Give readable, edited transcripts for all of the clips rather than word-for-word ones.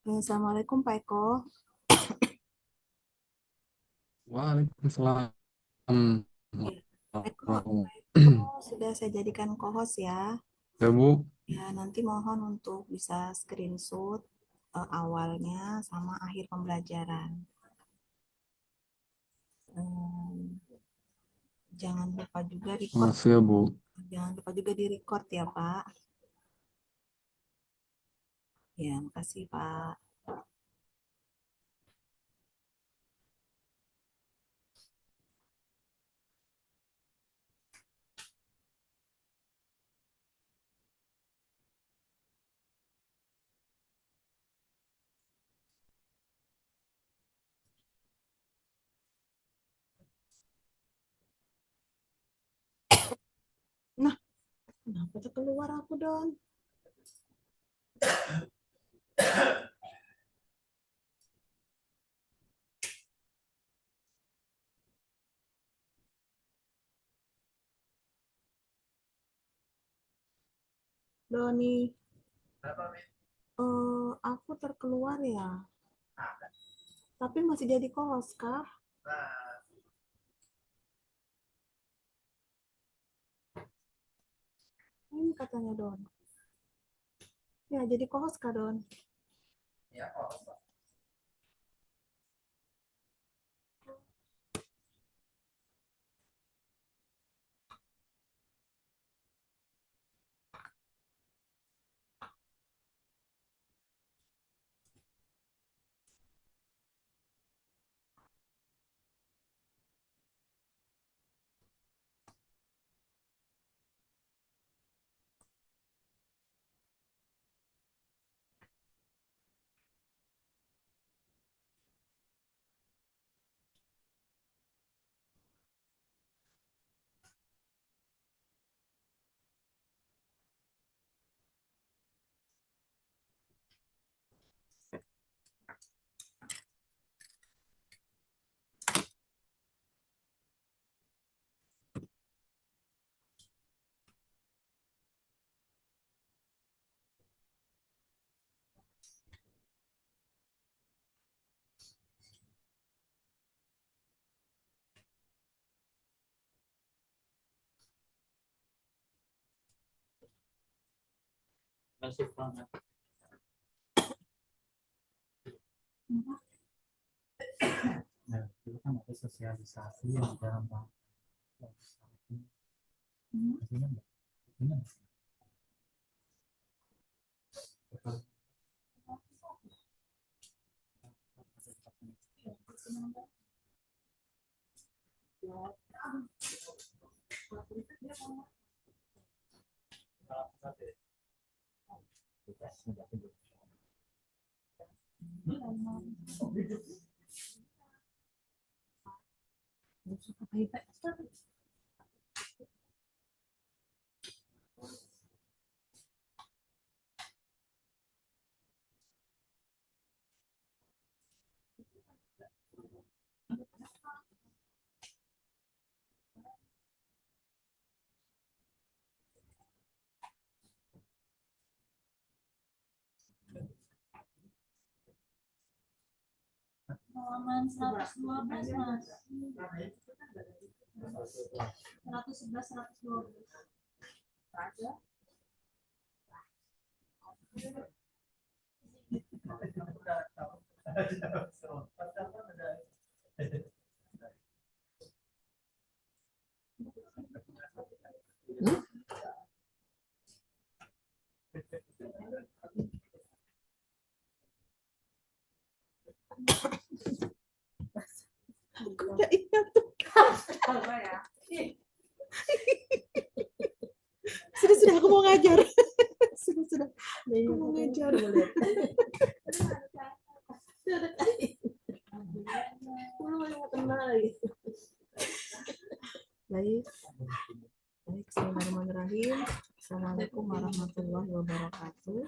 Assalamualaikum Pak Eko. Waalaikumsalam. Ya, Pak Eko, warahmatullahi Pak Eko sudah saya jadikan co-host ya. wabarakatuh. Bu, Ya, nanti mohon untuk bisa screenshot awalnya sama akhir pembelajaran. Em, jangan lupa juga record. makasih ya Bu. Jangan lupa juga di record ya Pak. Ya, makasih Pak. Nah, kenapa tuh keluar aku Don? Doni, aku terkeluar ya. Tapi masih jadi co-host kah? Ini katanya Don. Ya, jadi co-host kah Don? Masuk banget. Nah, itu kan ada sosialisasi yang dalam Halaman 112 Mas. 111 112. Aku nggak ingat tuh. Sudah, aku mau ngajar. Sudah. Aku mau ngajar. Baik. Bismillahirrahmanirrahim. Assalamualaikum warahmatullahi wabarakatuh.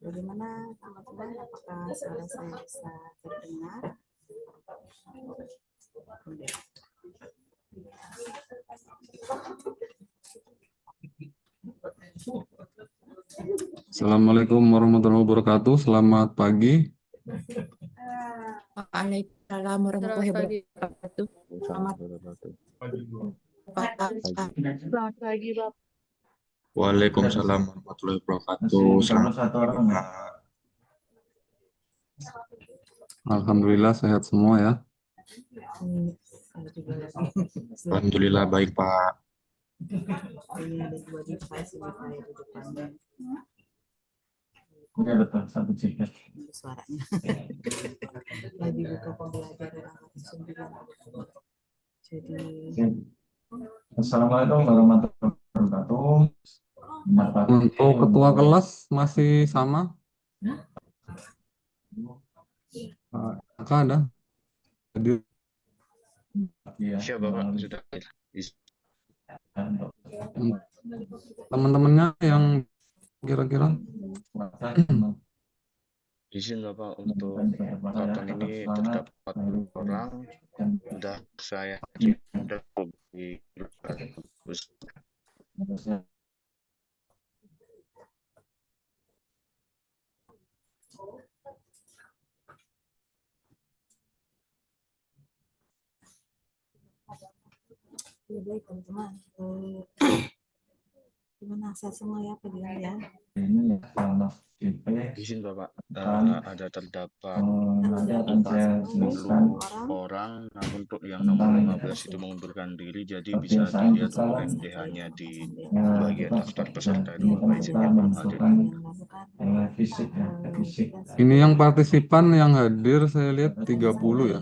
Bagaimana teman-teman? Apakah suara saya bisa terdengar? Assalamualaikum warahmatullahi wabarakatuh. Selamat pagi. Waalaikumsalam warahmatullahi Selamat pagi. wabarakatuh. Selamat Selamat pagi, Bapak. Waalaikumsalam warahmatullahi wabarakatuh. Selamat satu pagi, orang ya. Pak. Alhamdulillah sehat semua ya. Alhamdulillah baik, Pak. Ini ada 2 device ini saya di depannya. Iya betul, satu tiket. Ini suaranya. Lagi buka pembelajaran angkat 9. Jadi Assalamualaikum warahmatullahi wabarakatuh. Selamat pagi. Untuk ketua kelas masih sama? Kakak ada? Hadir. Iya, Siap, Bapak. Sudah. untuk Teman-temannya yang kira-kira puasa, Izin Bapak untuk dan berpuasa ya, kesempatan ini tetap semangat. terdapat orang Dan sudah saya sudah di harusnya ya baik teman-teman. Gimana sehat semua ya Pak Dian ya? ini ya selama JP izin Bapak ada terdapat nanti akan saya jelaskan 10 orang, namun untuk yang nomor 15 itu mengundurkan diri, jadi bisa dilihat untuk MDH-nya di bagian daftar peserta itu Bapak izin yang belum hadir. fisik ya, fisik. ini yang partisipan yang hadir saya lihat 30 ya.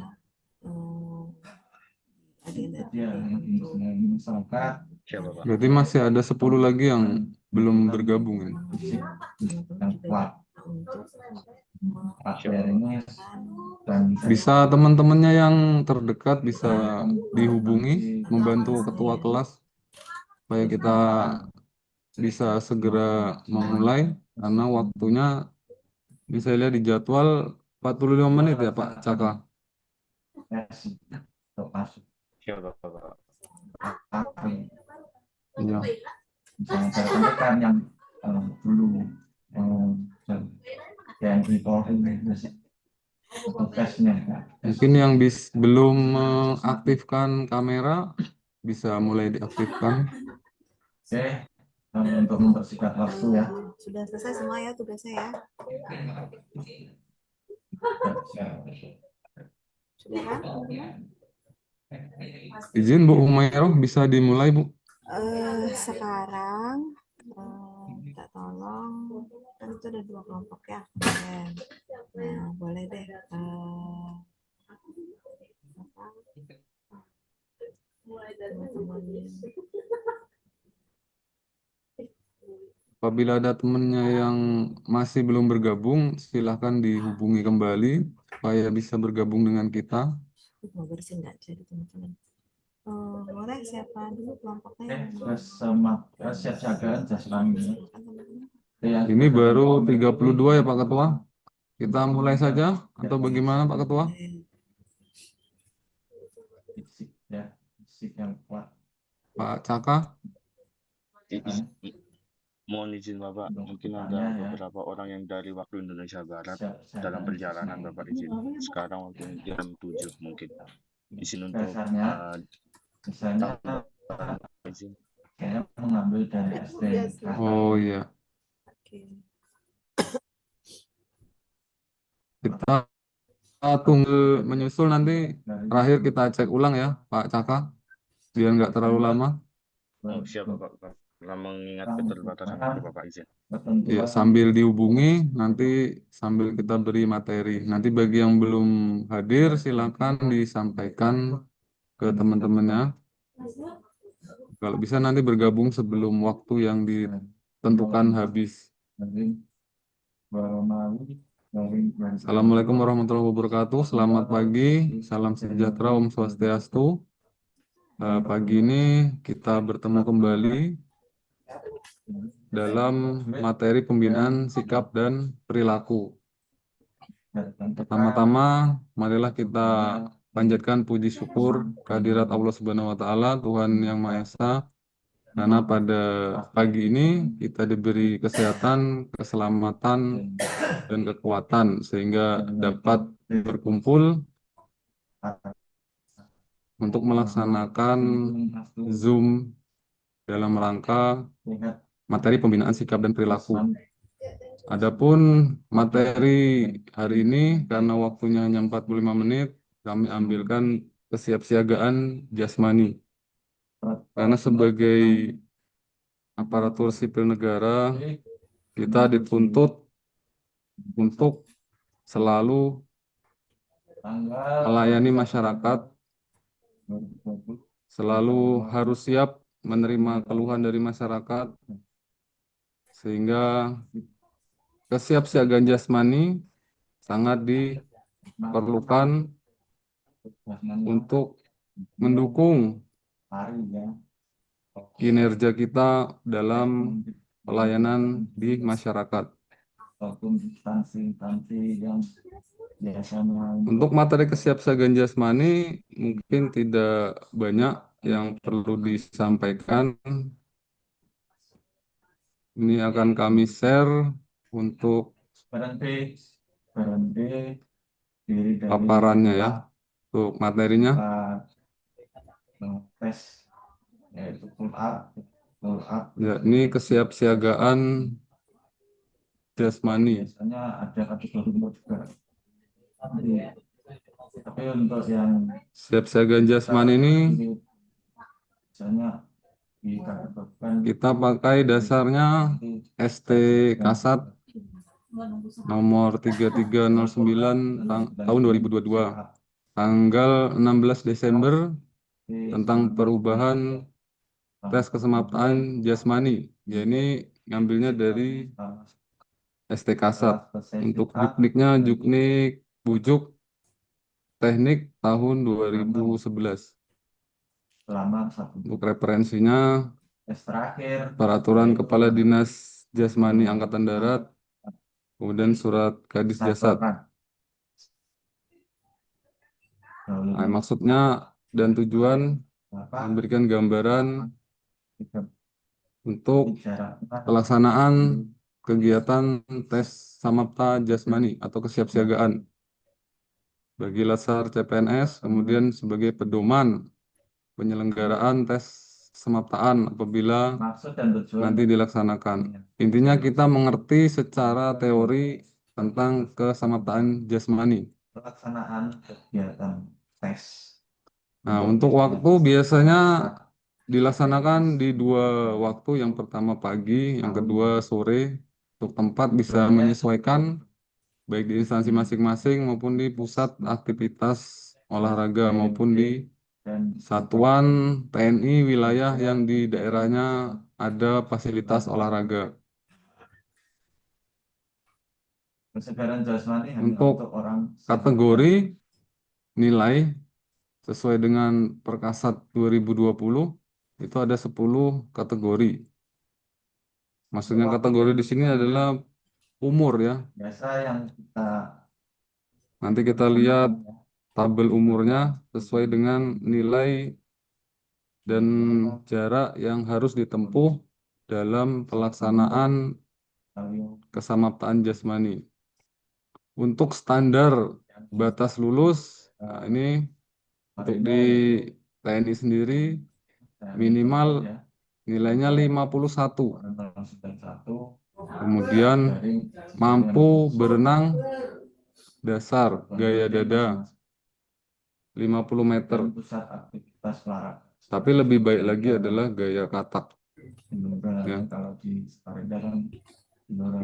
Ya, yang masyarakat Siap Bapak. Berarti masih ada 10 lagi yang belum bergabung ya. fisik yang kuat. Akhir ini dan Bisa teman-temannya yang terdekat bisa dihubungi membantu ketua kelas supaya kita bisa segera memulai karena waktunya bisa lihat di jadwal 45 menit ya Pak Caka. untuk masuk Siap Bapak. Iya. misalnya saya sampaikan yang dulu TNI Polri tugasnya ya. Mungkin yang belum mengaktifkan kamera bisa mulai diaktifkan. Oke, untuk mempersingkat waktu ya. Sudah selesai semua ya tugasnya ya? Sudah kan? Izin Bu Umairah bisa dimulai Bu. Sekarang minta tolong, kan itu ada 2 kelompok ya kemarin. Nah, boleh deh teman-teman Apabila ada temannya yang masih belum bergabung, silahkan dihubungi kembali supaya bisa bergabung dengan kita. mau bersin nggak jadi teman-teman. Boleh siapa dulu kelompoknya yang Siap jagaan jaslami. silakan teman-teman. Ini baru 32 ya Pak Ketua. Kita mulai saja atau bagaimana Pak Ketua? Fisik ya, fisik yang kuat. Pak Caka? Mohon izin Bapak, mungkin ada beberapa orang yang dari waktu Indonesia Barat dalam perjalanan Bapak izin. Sekarang waktu jam 7 mungkin. Izin untuk Misalnya izin. kayaknya mengambil dari SD. Oh iya. Oke. Kita tunggu menyusul nanti terakhir kita cek ulang ya Pak Caka. Biar nggak terlalu lama. Oh, siap Bapak. Karena mengingat keterbatasan waktu Bapak izin. Ya, sambil dihubungi nanti sambil kita beri materi. Nanti bagi yang belum hadir silakan disampaikan ke teman-temannya. Kalau bisa nanti bergabung sebelum waktu yang ditentukan habis. Assalamualaikum warahmatullahi wabarakatuh. Selamat pagi, salam sejahtera, Om Swastiastu. Pagi ini kita bertemu kembali dalam materi pembinaan sikap dan perilaku. Pertama-tama, marilah kita panjatkan puji syukur kehadirat Allah Subhanahu wa Ta'ala, Tuhan Yang Maha Esa, Karena pada pagi ini kita diberi kesehatan, keselamatan, dan kekuatan sehingga dapat berkumpul untuk melaksanakan Zoom dalam rangka materi pembinaan sikap dan perilaku. Adapun materi hari ini karena waktunya hanya 45 menit, kami ambilkan kesiapsiagaan jasmani. Karena sebagai aparatur sipil negara, kita dituntut untuk selalu melayani masyarakat, selalu harus siap menerima keluhan dari masyarakat, sehingga kesiapsiagaan jasmani sangat diperlukan untuk mendukung kinerja kita dalam pelayanan di masyarakat. Untuk materi kesiapsiagaan jasmani mungkin tidak banyak yang perlu disampaikan. Ini akan kami share untuk paparannya ya. Untuk materinya. Ya, ini kesiapsiagaan jasmani. Biasanya ada kategori juga. Tapi untuk yang Kesiapsiagaan jasmani ini misalnya kita pakai dasarnya ST Kasat nomor 3309 tahun 2022 tanggal 16 Desember tentang perubahan tes kesemaptaan jasmani. Ya, ini ngambilnya dari ST Kasat. Untuk jukniknya juknik bujuk teknik tahun 2011. Untuk referensinya peraturan Kepala Dinas Jasmani Angkatan Darat, kemudian surat Kadis Jasad. Nah, maksudnya dan tujuan memberikan gambaran untuk pelaksanaan kegiatan tes samapta jasmani atau kesiapsiagaan bagi latsar CPNS, kemudian sebagai pedoman penyelenggaraan tes samaptaan apabila nanti dilaksanakan. Intinya kita mengerti secara teori tentang kesamaptaan jasmani. pelaksanaan kegiatan tes. Nah, untuk waktu biasanya dilaksanakan di 2 waktu, yang pertama pagi, yang kedua sore. Untuk tempat bisa menyesuaikan baik di instansi masing-masing maupun di pusat aktivitas olahraga maupun di satuan TNI wilayah yang di daerahnya ada fasilitas olahraga. Kesegaran jasmani hanya Untuk untuk orang kategori nilai sesuai dengan Perkasat 2020 itu ada 10 kategori. Maksudnya kategori di sini adalah umur ya. biasa yang kita Nanti kita lihat tabel umurnya sesuai dengan nilai dan jarak yang harus ditempuh dalam pelaksanaan kesamaptaan jasmani. Untuk standar batas lulus, nah ini untuk di TNI sendiri minimal nilainya 51. Kemudian mampu berenang dasar gaya dada 50 meter. pusat aktivitas olahraga. Tapi lebih baik lagi adalah gaya katak. Ya. Kalau di Samarinda kan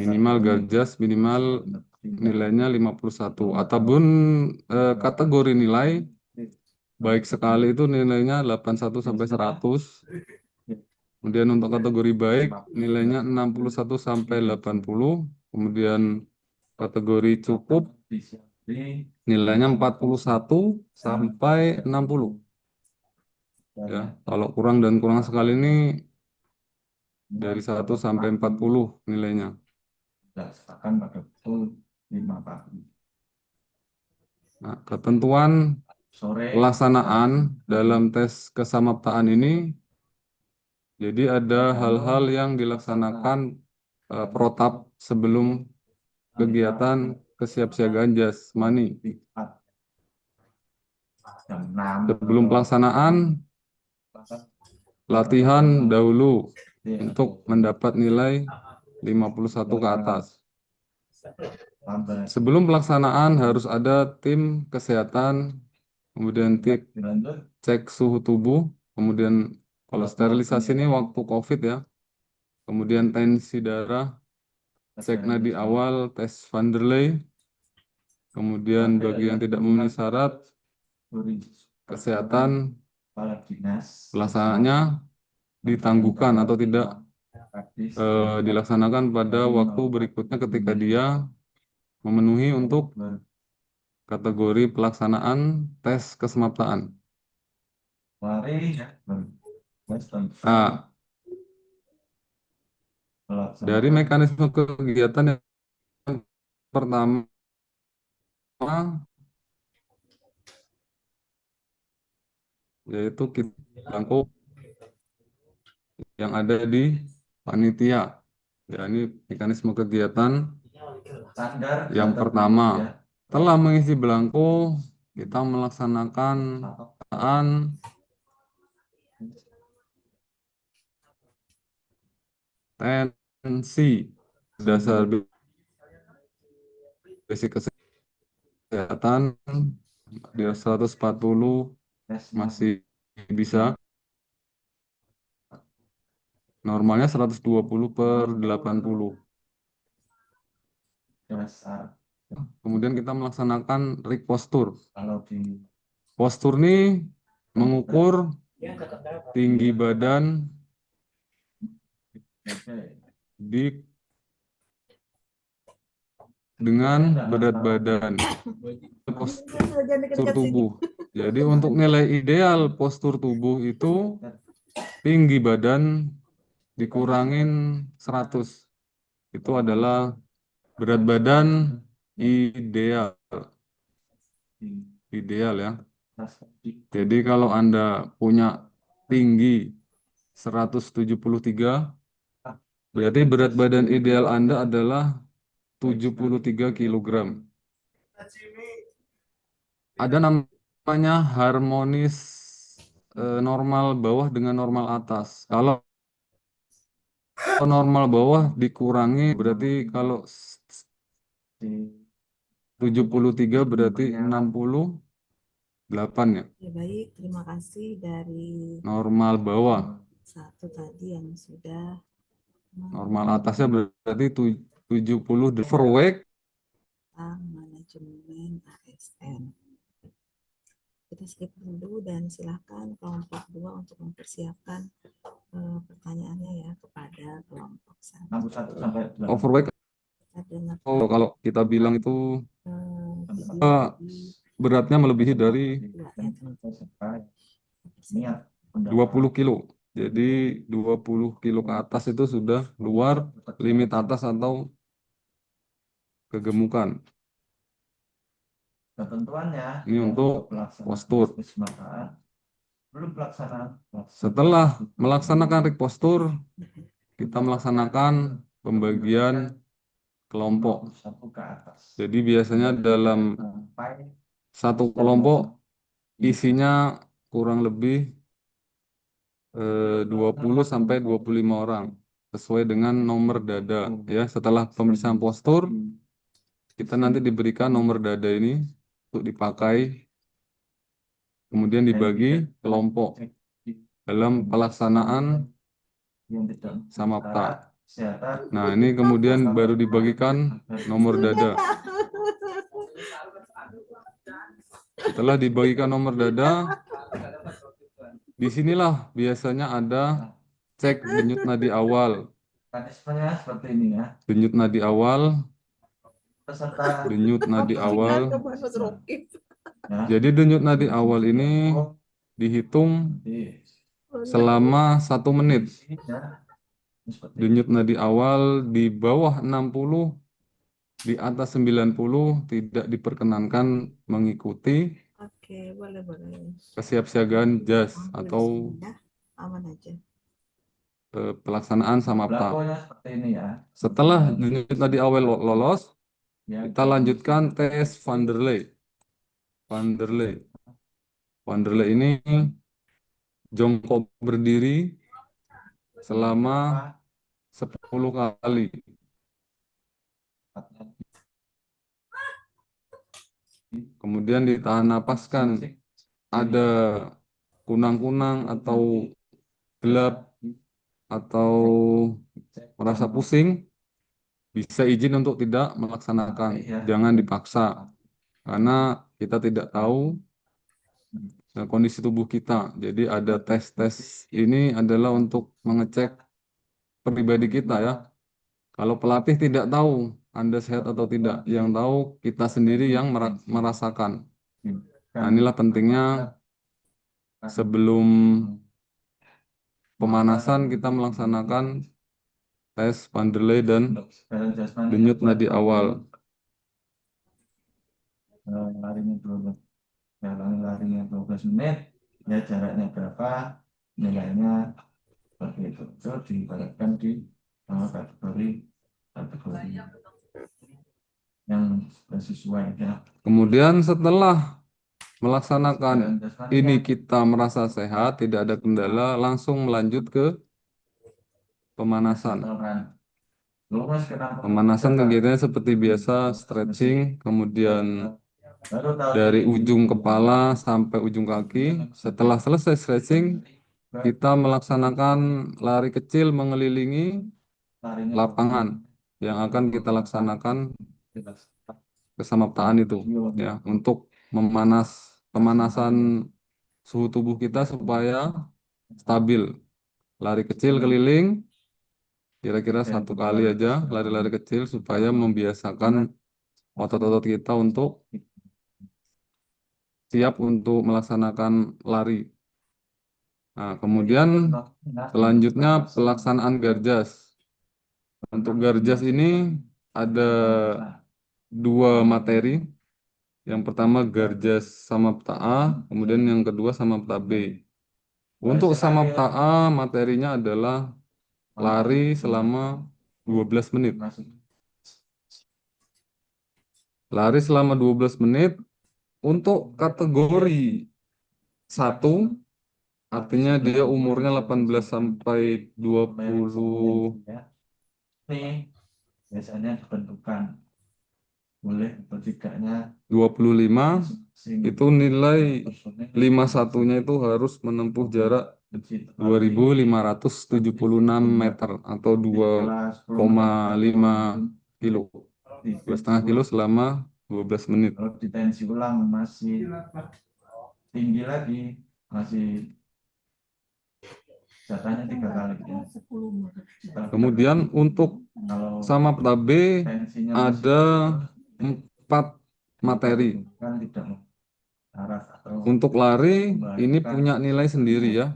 Minimal garjas, minimal nilainya 51. Ataupun kategori nilai baik sekali itu nilainya 81 sampai 100. Kemudian untuk kategori baik nilainya 61 sampai 80. Kemudian kategori cukup nilainya 41 sampai 60. Ya, kalau kurang dan kurang sekali ini dari 1 sampai 40 nilainya. dilaksanakan pada pukul 5 pagi. Nah, ketentuan Sore pelaksanaan dalam tes kesamaptaan ini Jadi ada hal-hal yang dilaksanakan protap sebelum kegiatan kesiapsiagaan jasmani. Sebelum pelaksanaan, latihan dahulu untuk mendapat nilai 51 ke atas. Sebelum pelaksanaan harus ada tim kesehatan, kemudian cek suhu tubuh, kemudian kalau sterilisasi ini waktu COVID ya, kemudian tensi darah, cek nadi awal, tes Van der Leyen, kemudian bagi yang tidak memenuhi syarat kesehatan, pelaksanaannya ditangguhkan atau tidak dilaksanakan pada waktu berikutnya ketika dia memenuhi untuk kategori pelaksanaan tes kesemaptaan. Nah, dari mekanisme kegiatan yang pertama, yaitu kita belangko yang ada di panitia. Ya, ini mekanisme kegiatan yang pertama. Setelah mengisi belangko, kita melaksanakan tensi dasar basic kesehatan di 140 masih bisa, normalnya 120/80. Kemudian kita melaksanakan rig postur. Postur ini mengukur tinggi badan dengan berat badan, postur tubuh. Jadi untuk nilai ideal postur tubuh itu tinggi badan dikurangin 100. Itu adalah berat badan ideal. Ideal ya. Jadi kalau Anda punya tinggi 173, berarti berat badan ideal Anda adalah 73 kg. Ada namanya harmonis normal bawah dengan normal atas. Kalau normal bawah dikurangi berarti kalau 73 berarti 68 ya. Ya baik, terima kasih dari Normal bawah. satu tadi yang sudah Normal atasnya berarti 70 overweight. Manajemen ASN. Kita skip dulu dan silakan kelompok 2 untuk mempersiapkan pertanyaannya ya kepada kelompok 1. Overweight kalau kita bilang itu beratnya melebihi dari 20 kilo. Jadi 20 kilo ke atas itu sudah luar limit atas atau kegemukan. Ini untuk postur. Setelah melaksanakan rig postur, kita melaksanakan pembagian kelompok. Jadi biasanya dalam satu kelompok isinya kurang lebih 20-25 orang sesuai dengan nomor dada ya. Setelah pemeriksaan postur, kita nanti diberikan nomor dada ini untuk dipakai, kemudian dibagi kelompok dalam pelaksanaan samapta. Nah, ini kemudian baru dibagikan nomor dada. Setelah dibagikan nomor dada, disinilah biasanya ada cek denyut nadi awal. Denyut nadi awal. Denyut nadi awal. Jadi denyut nadi awal ini dihitung selama 1 menit. Denyut nadi awal di bawah 60, di atas 90 tidak diperkenankan mengikuti Oke, boleh. kesiapsiagaan JAS atau Ya, aman aja. pelaksanaan samapta. Berlakunya seperti ini ya. Setelah tadi awal lolos, kita lanjutkan tes Van der Leyen. Van der Leyen. Van der Leyen ini jongkok berdiri selama 10 kali. Kemudian ditahan napaskan. Ada kunang-kunang atau gelap atau merasa pusing, bisa izin untuk tidak melaksanakan. Jangan dipaksa. Karena kita tidak tahu kondisi tubuh kita. Jadi ada tes-tes ini adalah untuk mengecek pribadi kita ya. Kalau pelatih tidak tahu Anda sehat atau tidak, yang tahu kita sendiri yang merasakan. Nah, inilah pentingnya sebelum pemanasan kita melaksanakan tes Van der Leyen dan denyut nadi awal. Larinya 12, ya, larinya 12 menit, ya jaraknya berapa, nilainya seperti itu. Itu diibaratkan di kategori yang sesuai ya. Kemudian setelah melaksanakan ini kita merasa sehat, tidak ada kendala, langsung melanjut ke pemanasan. Pemanasan kegiatannya seperti biasa, stretching, kemudian dari ujung kepala sampai ujung kaki. Setelah selesai stretching, kita melaksanakan lari kecil mengelilingi lapangan yang akan kita laksanakan kesamaptaan itu ya, untuk pemanasan suhu tubuh kita supaya stabil. Lari kecil keliling kira-kira 1 kali aja, lari-lari kecil supaya membiasakan otot-otot kita untuk siap untuk melaksanakan lari. Nah, kemudian selanjutnya pelaksanaan garjas. Untuk garjas ini ada 2 materi. Yang pertama garjas samapta A, kemudian yang kedua samapta B. Untuk samapta A materinya adalah lari selama 12 menit. Lari selama 12 menit untuk kategori 1, artinya dia umurnya 18 sampai 20. Ini biasanya ditentukan boleh atau tidaknya 25 itu nilai 51-nya itu harus menempuh jarak 2.576 meter atau 2,5 kilo. 2,5 kilo selama 12 menit. Kalau ditensi ulang masih tinggi lagi, masih jatahnya 3 kali ya. Kemudian untuk Kalau samapta B tensinya ada 4 materi. kan tidak arah atau Untuk lari ini punya nilai sendiri ya.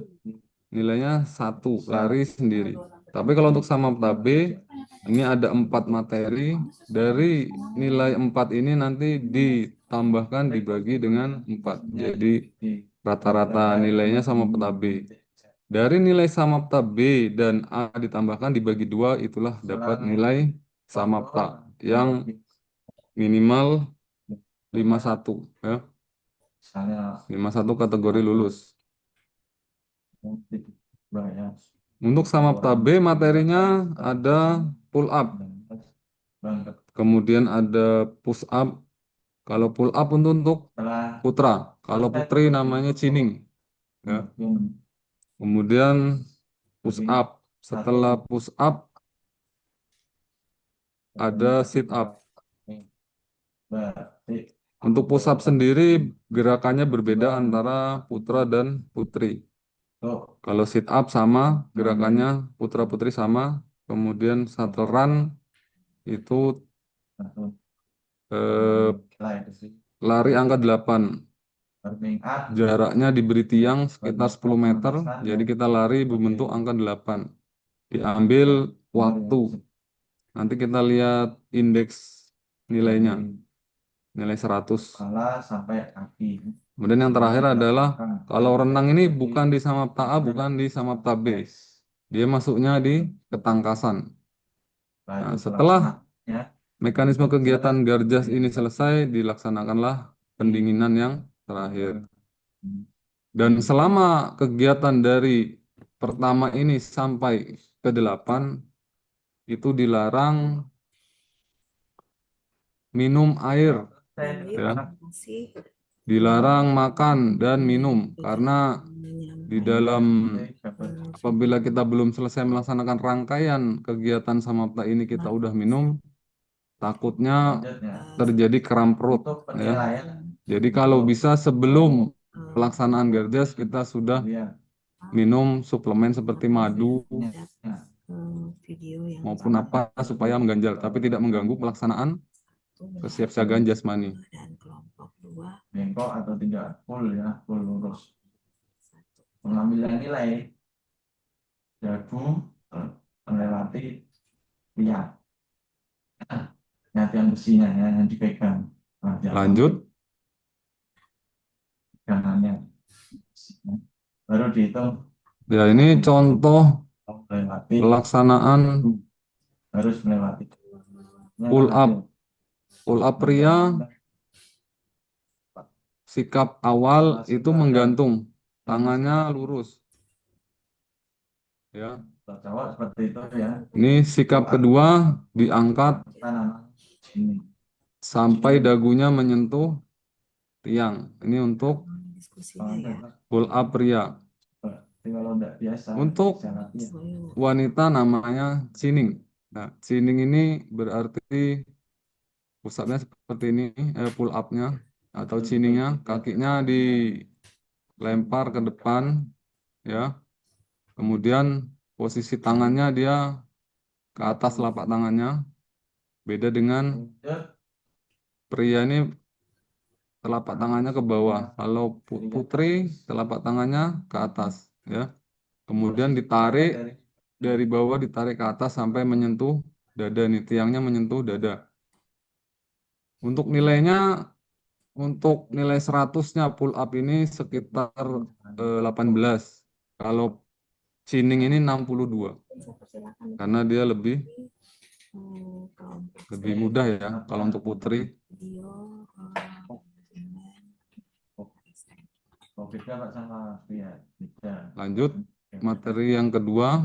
Nilainya 1, lari sendiri. Tapi kalau untuk samapta B ini ada 4 materi. Dari nilai 4 ini nanti ditambahkan dibagi dengan 4. Jadi rata-rata nilainya samapta B. Dari nilai samapta B dan A ditambahkan dibagi 2, itulah dapat nilai samapta yang minimal 51 ya. misalnya 51 kategori lulus. ya. Untuk samapta B materinya ada pull up, kemudian ada push up. Kalau pull up untuk putra, kalau putri namanya cining ya. Kemudian push up. Setelah push up ada sit up. Untuk push up sendiri gerakannya berbeda antara putra dan putri. Kalau sit up sama gerakannya, putra putri sama. Kemudian shuttle run itu lari angka 8. Jaraknya diberi tiang sekitar 10 meter. Jadi kita lari berbentuk angka 8. Diambil waktu. Nanti kita lihat indeks nilainya. Nilai 100. Sampai kaki. Kemudian yang terakhir adalah kalau renang ini bukan di samapta A, bukan di samapta B. dia masuknya di ketangkasan. Lalu Nah, setelah pelaksanaannya mekanisme kegiatan Garjas ini selesai, dilaksanakanlah pendinginan yang terakhir. Dan selama kegiatan dari pertama ini sampai ke 8 itu dilarang minum air, Baik, ya. terima kasih. Dilarang makan dan minum karena di dalam apabila kita belum selesai melaksanakan rangkaian kegiatan samapta ini kita udah minum, takutnya terjadi kram perut, untuk ya. penilaian Jadi kalau bisa sebelum pelaksanaan Garjas kita sudah minum suplemen seperti madu Video yang maupun apa supaya mengganjal tapi tidak mengganggu pelaksanaan kesiapsiagaan jasmani. dan kelompok 2 bengkok atau tidak full ya, full lurus. Pengambilan nilai dagu melewati lihat. Nah, yang besinya ya, yang dipegang. Nah, Lanjut. pegangannya. Baru dihitung Ya, ini contoh melewati, pelaksanaan harus melewati. pull up. Pull up pria sikap awal itu menggantung, tangannya lurus. Ya. Cowok seperti itu ya. Ini sikap kedua diangkat Tangan ini. sampai dagunya menyentuh tiang. Ini untuk diskusinya ya. pull up pria. Tapi kalau tidak biasa, Untuk saya latihan. wanita namanya chinning. Nah, chinning ini berarti push up-nya seperti ini, pull up-nya atau chinning-nya, kakinya dilempar ke depan, ya. Kemudian posisi tangannya dia ke atas telapak tangannya. Beda dengan pria ini telapak tangannya ke bawah. Kalau putri telapak tangannya ke atas, ya. Kemudian ditarik dari bawah, ditarik ke atas sampai menyentuh dada nih, tiangnya menyentuh dada. Untuk nilainya, untuk nilai 100-nya pull up ini sekitar 18. Kalau chinning ini 62. Karena dia lebih mudah ya kalau untuk putri. Lanjut, materi yang kedua.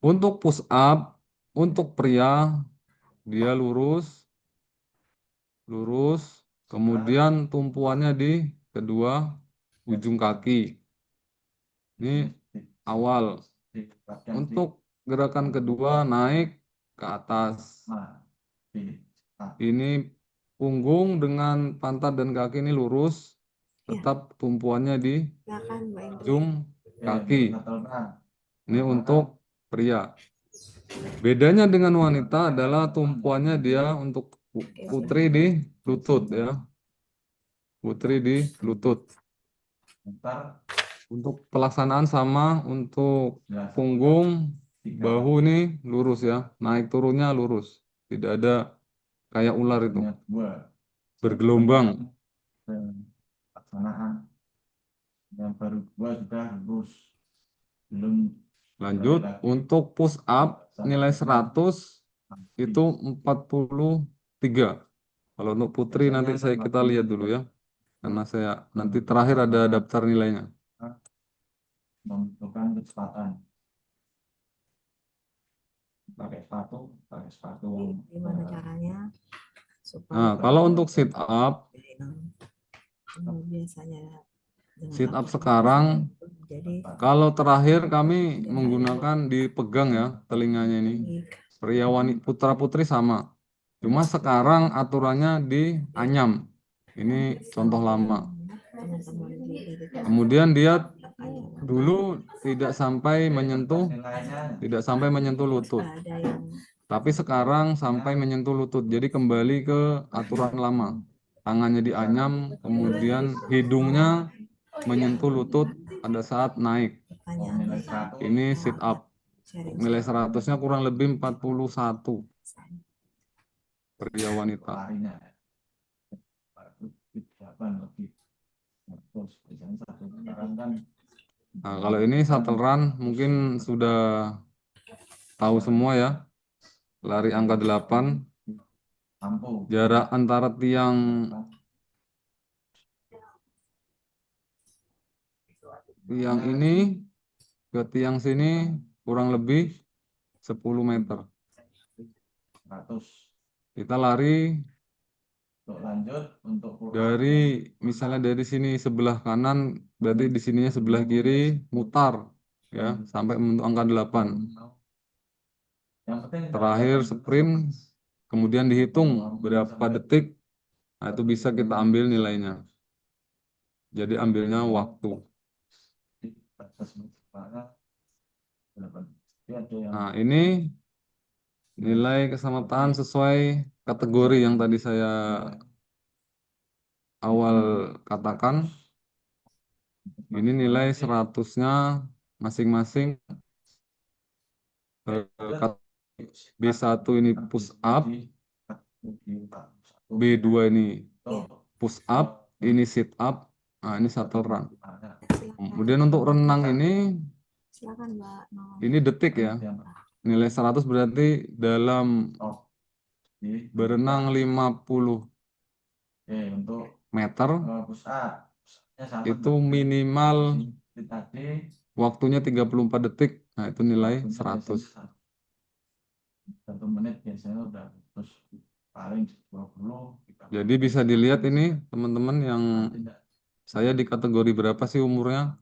Untuk push up, untuk pria, dia lurus, kemudian tumpuannya di kedua ujung kaki. Ini awal. Untuk gerakan kedua, naik ke atas. Ini punggung dengan pantat dan kaki ini lurus, tetap tumpuannya di ujung kaki. Ini untuk pria. Bedanya dengan wanita adalah tumpuannya dia untuk putri di lutut, ya. Putri di lutut. Untuk pelaksanaan sama, untuk punggung, bahu ini lurus ya. Naik turunnya lurus. Tidak ada kayak ular itu. Bergelombang. Pelaksanaan yang baru dua sudah lurus. Belum. Lanjut, untuk push up nilai 100 itu 43. Kalau untuk putri nanti kita lihat dulu ya. Karena saya nanti terakhir ada daftar nilainya. Membutuhkan kecepatan. Pakai sepatu. Gimana caranya supaya Nah, kalau untuk sit up, biasanya sit up sekarang, jadi kalau terakhir kami menggunakan dipegang ya telinganya ini. Pria wanita putra putri sama. Cuma sekarang aturannya dianyam. Ini contoh lama. Kemudian dia dulu tidak sampai menyentuh lutut. Tapi sekarang sampai menyentuh lutut. Jadi kembali ke aturan lama. Tangannya dianyam, kemudian hidungnya menyentuh lutut pada saat naik. Ini sit up. Nilai 100-nya kurang lebih 41. Pria wanita. Nah, kalau ini shuttle run mungkin sudah tahu semua ya. Lari angka 8. Mampu. Jarak antara tiang ini ke tiang sini kurang lebih 10 meter. 100. Kita lari Untuk lanjut untuk pull up dari misalnya dari sini sebelah kanan, berarti di sininya sebelah kiri mutar ya sampai membentuk angka 8. yang penting Terakhir sprint, kemudian dihitung berapa detik. Nah, itu bisa kita ambil nilainya. Jadi ambilnya waktu. di batas mana 8. Tapi ada yang Nah, ini nilai keselamatan sesuai kategori yang tadi saya awal katakan. Ini nilai 100-nya masing-masing. B1 ini push up, B2 ini push up, ini sit up, nah ini shuttle run. Kemudian untuk renang ini, Silakan Mbak. ini detik ya. Nilai 100 berarti dalam berenang 50 untuk meter push up itu minimal waktunya 34 detik. Nah, itu nilai 100. 1 menit biasanya udah terus paling 20. Jadi bisa dilihat ini teman-teman yang saya di kategori berapa sih umurnya.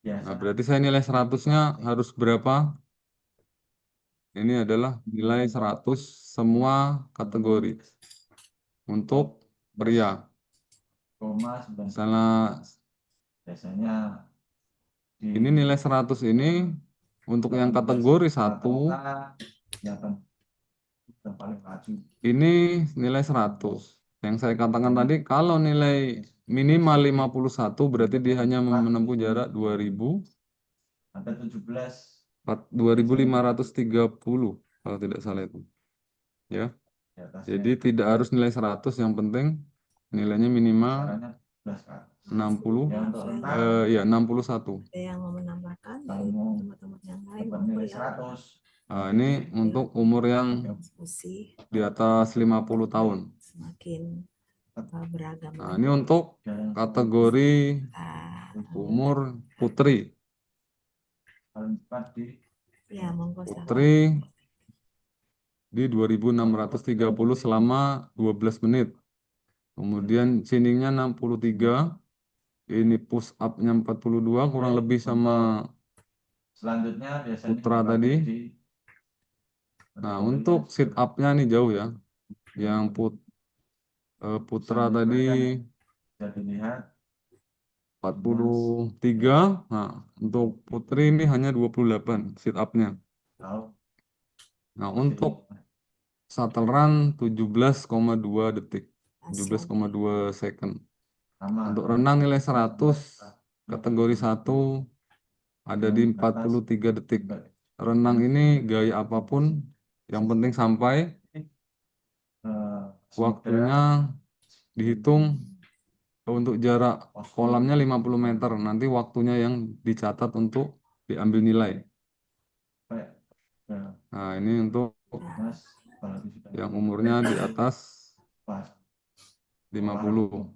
Nah, berarti saya nilai 100-nya harus berapa? Ini adalah nilai 100 semua kategori untuk pria. Misalnya Biasanya ini nilai 100 ini untuk yang kategori 1 ini nilai 100. Yang saya katakan tadi kalau nilai minimal 51 berarti dia hanya menempuh jarak 2000 ada 2530 kalau tidak salah itu. Ya. Jadi tidak harus nilai 100, yang penting nilainya minimal 60 ya 61. Ada yang mau menambahkan dari teman-teman yang lain nilai 100. Nah, ini untuk umur yang diskusi di atas 50 tahun. semakin beragam. Nah, ini untuk kategori umur putri. Paling cepat Ya, monggo Putri di 2630 selama 12 menit. Kemudian sinningnya 63. Ini push up-nya 42 kurang lebih sama selanjutnya biasanya Putra tadi. Nah, untuk sit up-nya nih jauh ya. Yang Putra tadi bisa dilihat 43. Nah, untuk Putri ini hanya 28 sit up-nya. Nah, untuk shuttle run 17,2 detik. 17,2 second. Untuk renang nilai 100 kategori 1 ada di 43 detik. Renang ini gaya apapun yang penting sampai waktunya dihitung untuk jarak kolamnya 50 meter. Nanti waktunya yang dicatat untuk diambil nilai. Nah, ini untuk yang umurnya di atas 50.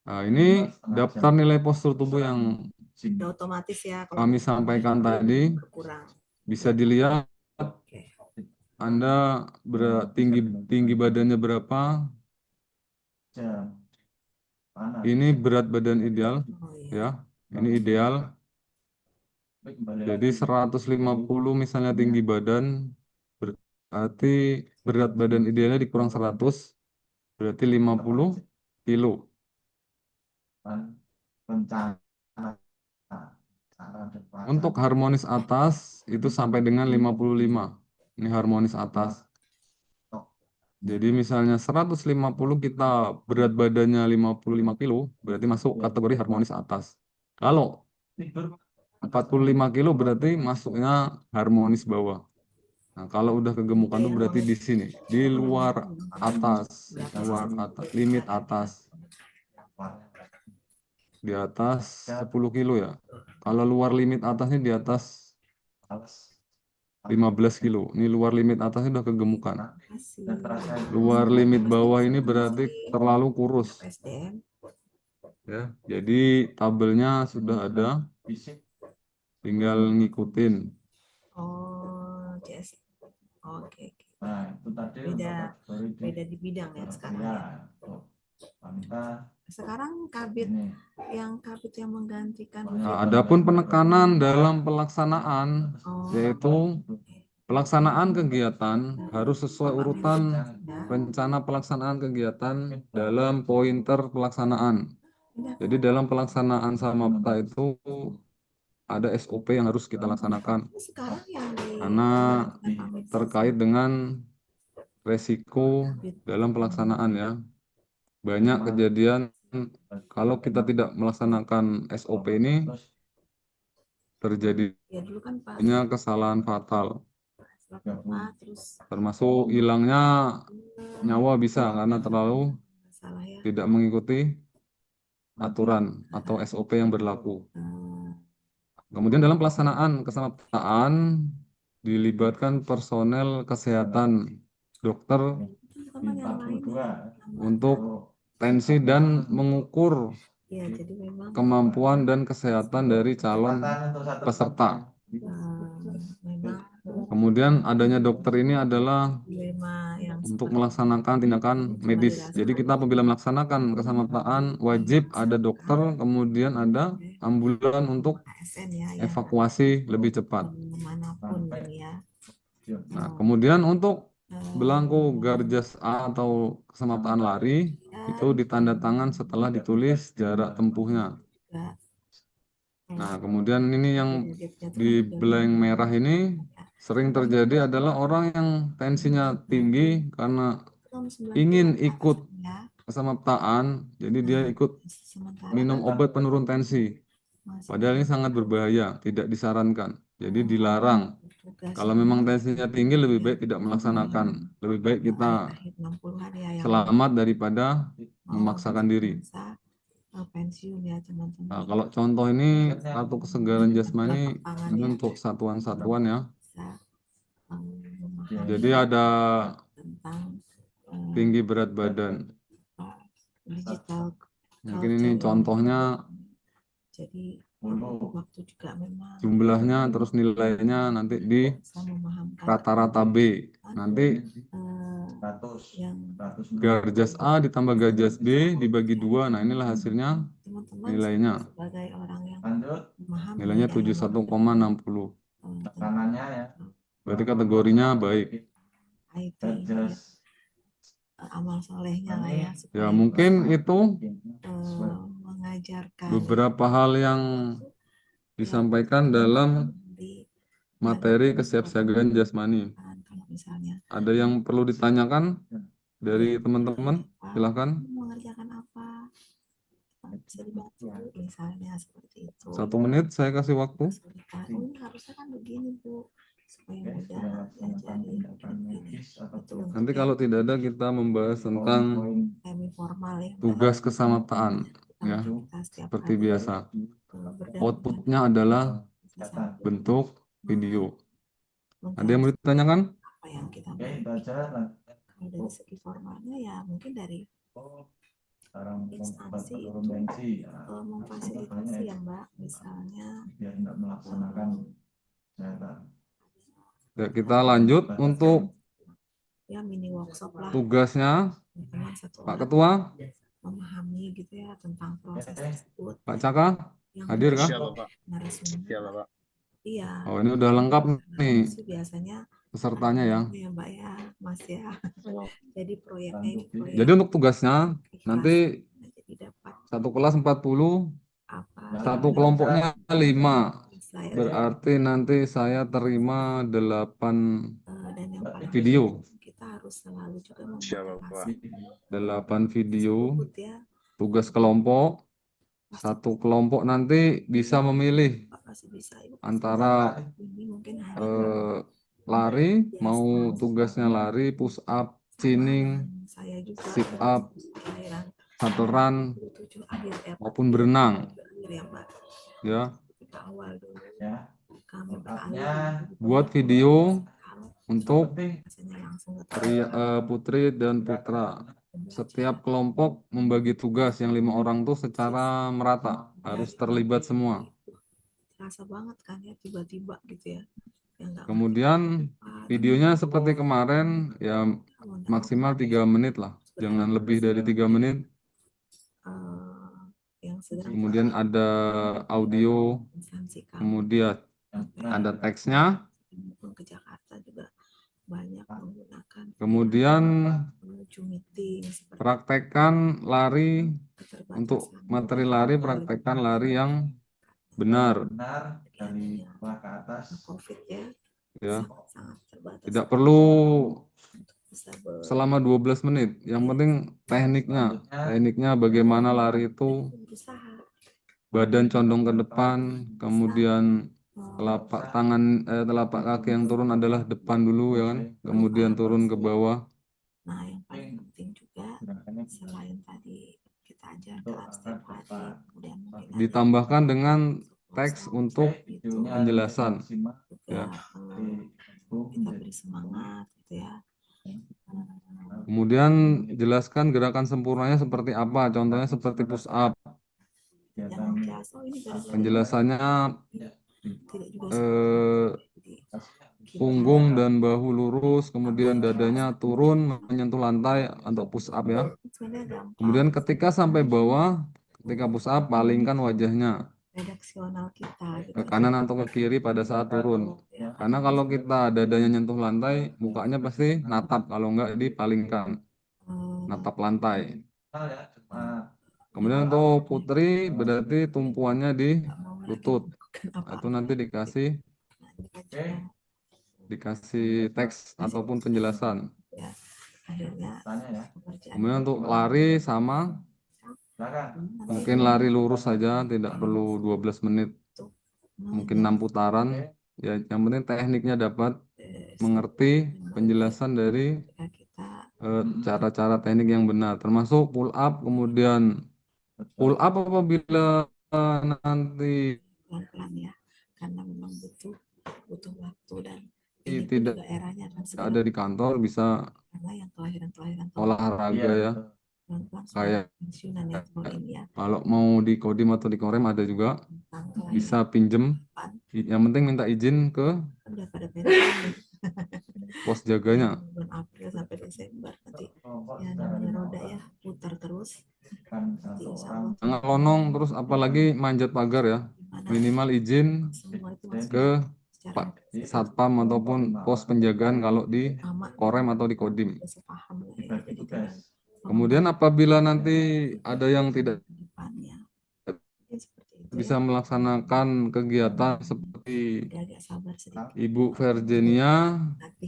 Nah, ini daftar nilai postur tubuh yang Sudah otomatis ya kalau kami sampaikan tadi. berkurang. Bisa dilihat Anda tinggi badannya berapa. Ini berat badan ideal ya. Ini ideal. Jadi 150 misalnya tinggi badan, berarti berat badan idealnya dikurang 100, berarti 50 kilo. Untuk harmonis atas itu sampai dengan 55. Ini harmonis atas. Jadi misalnya 150 kita berat badannya 55 kilo, berarti masuk kategori harmonis atas. Kalau 45 kilo berarti masuknya harmonis bawah. Nah, kalau udah kegemukan itu berarti di sini, di luar atas, limit atas. di atas 10 kilo ya. Kalau luar limit atasnya di atas alas 15 kilo. Ini luar limit atasnya udah kegemukan. Kasih. dan terasa Luar limit bawah ini berarti terlalu kurus. SDM. Ya, jadi tabelnya sudah ada, fisik. tinggal ngikutin. Oh, CS. Oke, oke. Nah, itu tadi Beda- untuk kategori di Beda di bidang ya sekarang ya, ya. untuk wanita Sekarang kabit ini. yang menggantikan Nah, adapun penekanan dalam pelaksanaan, Oh, yaitu pelaksanaan kegiatan harus sesuai urutan ya. rencana pelaksanaan kegiatan dalam pointer pelaksanaan. Jadi dalam pelaksanaan Samapta itu ada SOP yang harus kita laksanakan Sekarang yang di karena terkait dengan resiko dalam pelaksanaan ya. Banyak kejadian kalau kita tidak melaksanakan SOP ini Terus terjadinya ya dulu kan Pak kesalahan fatal, Pak terus termasuk hilangnya nyawa bisa karena terlalu salah ya. tidak mengikuti aturan atau SOP yang berlaku. Kemudian dalam pelaksanaan kesamaptaan dilibatkan personel kesehatan, dokter Teman yang lain 42 untuk tensi dan mengukur ya, jadi memang kemampuan dan kesehatan dari calon kesempatan untuk satu peserta. memang Kemudian adanya dokter ini adalah dilema yang untuk melaksanakan tindakan medis. Jadi kita apabila melaksanakan kesamaptaan wajib ada dokter, kemudian ada ambulan untuk ASN ya, yang evakuasi lebih cepat. manapun ya. Nah, kemudian untuk belangko Garjas A atau kesamaptaan lari itu ditanda tangan setelah ditulis jarak tempuhnya. Juga Nah, kemudian ini yang di blank merah ini sering terjadi adalah orang yang tensinya tinggi karena ingin ikut ya, kesamaptaan, jadi dia ikut sementara minum obat penurun tensi. masih Padahal ini sangat berbahaya, tidak disarankan. Jadi dilarang. tugas Kalau memang tensinya tinggi lebih baik tidak melaksanakan. Lebih baik kita akhir 60-an ya yang selamat daripada memaksakan diri. masa pensiun ya teman-teman. Nah, kalau contoh ini kartu kesegaran jasmani Lapangan ini ya, untuk satuan-satuan ya. bisa memahami Jadi ada tentang tinggi berat badan. digital Mungkin ini culture yang contohnya jadi Puluh. waktu juga memang jumlahnya terus nilainya nanti di bisa memahamkan rata-rata B. Nanti 100 yang 100 Garjas A ditambah Garjas B dibagi 2. Nah, inilah hasilnya teman-teman nilainya. sebagai orang yang lanjut memahami Nilainya ya, 71,60. tekanannya ya Berarti kategorinya baik. IT Garjas amal solehnya lah ya Ya, supaya mungkin itu mengajarkan beberapa hal yang disampaikan dalam di materi kesiapsiagaan jasmani. kalau misalnya Ada yang perlu ditanyakan dari teman-teman? Silahkan. mengerjakan apa bisa dibantu misalnya seperti itu. 1 menit saya kasih waktu. Kesulitan. Oh, ini harusnya kan begini Bu supaya mudah diajari betul. Nanti kalau tidak ada kita membahas tentang Semi formal ya Mbak. tugas kesamaptaan ya, Kita setiap seperti hari, biasa. berdasarkan Outputnya adalah sama bentuk video. mungkin Ada yang mau ditanyakan? apa yang kita oke mau. itu aja lah. Kalau dari segi formalnya ya mungkin dari Sekarang Instansi turun tensi ya. memfasilitasi ya Mbak misalnya Biar tidak melaksanakan kesehatan. Ya, kita lanjut untuk ya mini workshop lah tugasnya teman satu Pak orang Ketua, memahami gitu ya tentang proses tersebut Pak Caka. yang Hadir kah? Siap Bapak. narasumber. Siap Bapak. Iya. Oh, ini udah lengkap nih Sih biasanya pesertanya ya. ya Mbak ya Mas ya. Jadi proyeknya ini proyek Jadi untuk tugasnya ikhlas. nanti Jadi dapat satu kelas 40, apa satu kelompoknya 5. saya Berarti nanti saya terima 8 dan yang paling video. kita harus selalu juga Siap Bapak. memotivasi 8 video tersebut ya. tugas kelompok. Satu kelompok nanti bisa memilih Pak pasti bisa Ibu pasti antara ini mungkin hanya lari, mau tugasnya lari, push up, chinning, saya juga sit up, kelahiran shuttle run 7 akhir ya Pak. maupun berenang 7 akhir ya Pak. ya. Ketika awal dulu Ya, kami tempatnya beralih Buat video untuk rasanya langsung ke Putri dan Putra. Setiap kelompok membagi tugas yang 5 orang tuh secara merata, harus terlibat semua. terasa banget kan ya tiba-tiba gitu ya. Yang nggak Kemudian videonya seperti kemarin ya maksimal 3 menit lah, jangan lebih dari 3 menit. yang sedang Kemudian ada audio, instansi kami kemudian ada teksnya. maupun ke Jakarta juga banyak menggunakan Kemudian menuju meeting seperti praktekkan lari untuk keterbatasan materi lari, praktekkan lari yang benar benar dari bawah ke atas. COVID ya, ya. sangat terbatas. Tidak perlu Bisa selama 12 menit. Yang penting tekniknya bagaimana lari itu berusaha badan condong ke depan, kemudian telapak kaki yang turun adalah depan dulu ya kan, kemudian turun ke bawah. Nah, yang paling penting juga selain tadi kita ajarkan setiap hari, kemudian mungkin ada Ditambahkan dengan teks untuk penjelasan ya. kita beri semangat gitu ya. Kemudian jelaskan gerakan sempurnanya seperti apa, contohnya seperti push up. Jangan kias, oh ini garis Penjelasannya tidak juga punggung dan bahu lurus, kemudian dadanya turun menyentuh lantai untuk push up ya. sebenarnya Kemudian ketika sampai bawah, ketika push up, palingkan wajahnya redaksional kita ke gitu. kanan atau ke kiri pada saat turun. Karena kalau kita dadanya nyentuh lantai, mukanya pasti natap, kalau enggak dipalingkan, natap lantai. Kemudian untuk Putri berarti tumpuannya di lutut. Itu nanti dikasih teks ataupun penjelasan. Ya, akhirnya Kemudian untuk lari sama, mungkin lari lurus saja, tidak perlu 12 menit, mungkin 6 putaran. Ya, yang penting tekniknya dapat mengerti penjelasan dari cara-cara teknik yang benar, termasuk pull up. Kemudian pull up apabila nanti pelan-pelan ya, karena memang butuh waktu dan ini pun tidak juga eranya kan ada di kantor bisa karena yang kelahiran olahraga ya. pelan-pelan Kayak pensiunan ya kalau ini ya kalau mau di Kodim atau di Korem ada juga, bisa pinjem. Yang penting minta izin ke udah pada pensiun pos jaganya. bulan April sampai Desember nanti ya namanya roda ya putar terus nanti insya Allah Jangan lonong terus, apalagi manjat pagar ya. Minimal izin semua itu masih ke secara Pak Satpam ataupun pos penjagaan kalau di Korem atau di Kodim. sepaham lah ya jadi tinggal Kemudian apabila nanti ada yang tidak depannya ya, seperti itu bisa ya. melaksanakan kegiatan seperti Agak sabar sedikit Ibu Virginia,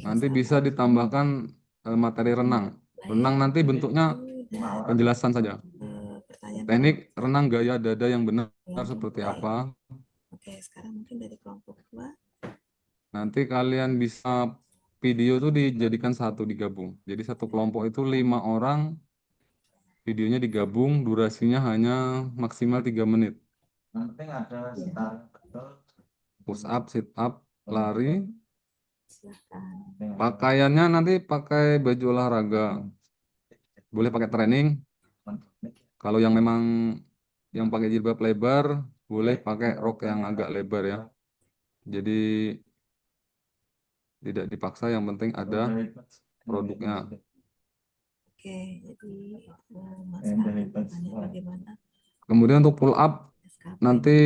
nanti bisa ditambahkan materi renang. Renang nanti bentuknya penjelasan saja. Teknik renang gaya dada yang benar seperti apa. Oke, sekarang mungkin dari kelompok 2. Nanti kalian bisa video itu dijadikan satu, digabung. Jadi satu kelompok itu 5 orang, videonya digabung, durasinya hanya maksimal 3 menit. Yang penting ada start betul. Push up, sit up, lari. Silakan. Pakaiannya nanti pakai baju olahraga. Boleh pakai training. Kalau yang memang yang pakai jilbab lebar, boleh pakai rok yang agak lebar ya. Jadi tidak dipaksa, yang penting ada produknya. Oke, jadi Mas Ardi bertanya bagaimana Kemudian untuk pull up, SKP nanti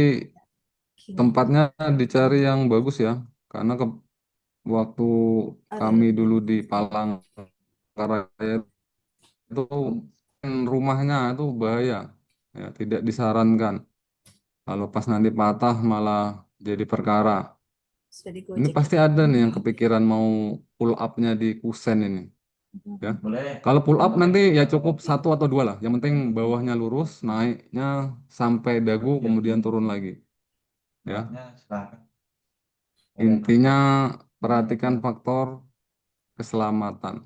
tempatnya dicari yang bagus ya. Karena waktu kami dulu di Palangkaraya itu rumahnya itu bahaya. Ya, tidak disarankan. Kalau pas nanti patah malah jadi perkara. sudah Ini digojek. pasti ada nih yang kepikiran mau pull up-nya di kusen ini. Ya. Boleh. Kalau pull up nanti ya cukup 1 atau 2 lah. Yang penting bawahnya lurus, naiknya sampai dagu, kemudian turun lagi. Ya. Silakan. Intinya perhatikan faktor keselamatan.